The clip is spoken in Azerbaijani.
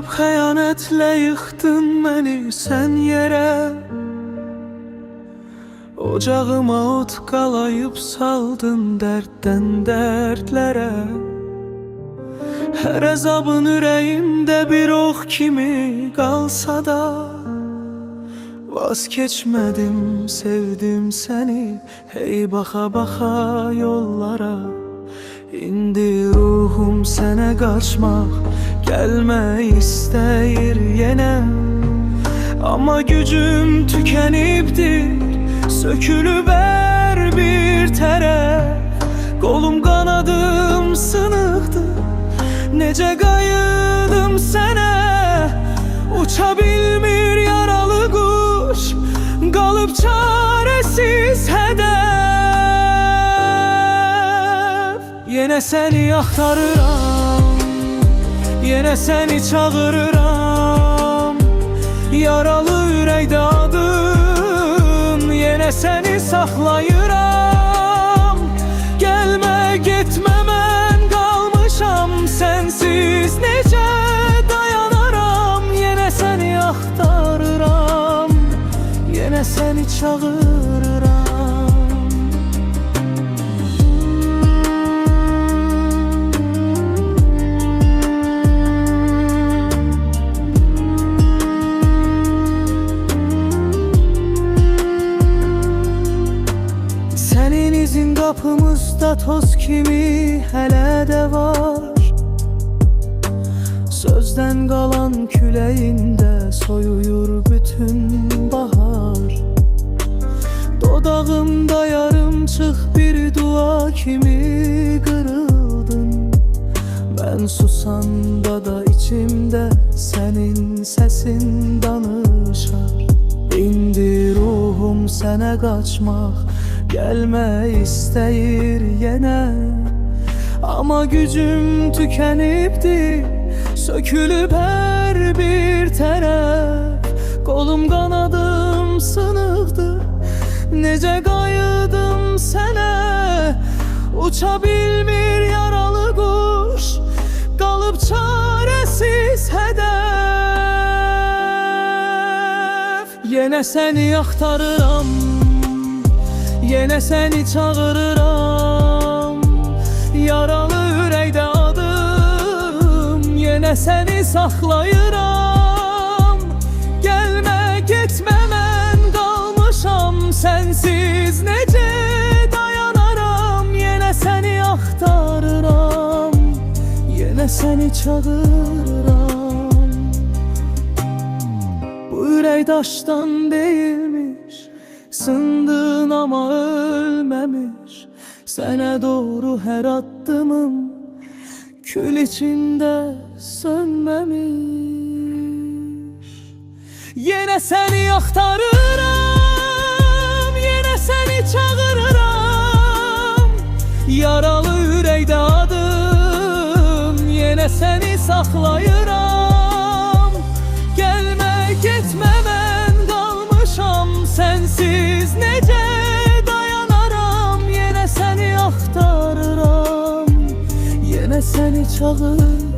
aldayıb xəyanətlə yıxdın məni sən yerə. Ocağıma ot qalayıb saldın dərddən dərdlərə. Hər əzabın ürəyimdə bir ox kimi qalsa da, vaz keçmədim, sevdim səni, hey baxa-baxa yollara. İndi ruhum sənə qaçmaq, gəlmək istəyir yenə. Amma gücüm tükənibdir, sökülüb hər bir tərəf. Qolum qanadım sınıqdır, necə qayıdım sənə. Uça bilmir yaralı quş, qalıb çarəsiz hədəf. Yenə səni axtarıram, yenə səni çağırıram. Yaralı ürəkdə adın, yenə səni saxlayıram. Gəlmə, getmə, mən qalmışam sənsiz, necə dayanaram. Yenə səni axtarıram, yenə səni çağırıram. Sənin izin qapımızda toz kimi hələ də var. Sözdən qalan küləyində soyuyur bütün bahar. Dodağımda yarımçıq bir dua kimi qırıldın. Mən susanda da içimdə sənin səsin danışar. İndi ruhum sənə qaçmaq, gəlmək istəyir yenə. Amma gücüm tükənibdir, sökülüb hər bir tərəf. Qolum qanadım sınıqdır, necə qayıdım sənə. Uça bilmir yaralı quş, qalıb çarəsiz hədəf. Yenə səni axtarıram, yenə səni çağırıram. Yaralı ürəkdə adım, yenə səni saxlayıram. Gəlmə, getmə, mən qalmışam sənsiz, necə dayanaram. Yenə səni axtarıram, yenə səni çağırıram. Bu ürək daşdan deyilmiş, sındın ama ölmemiş. Sənə doğru hər addımım kül içində sönməmiş. Yenə səni axtarıram, yenə səni çağırıram. Yaralı ürəkdə adım, yenə səni saxlayıram. Gəlmə, getmə, mən qalmışam sənsiz, necə dayanaram. Yenə səni axtarıram, yenə səni çağırıram.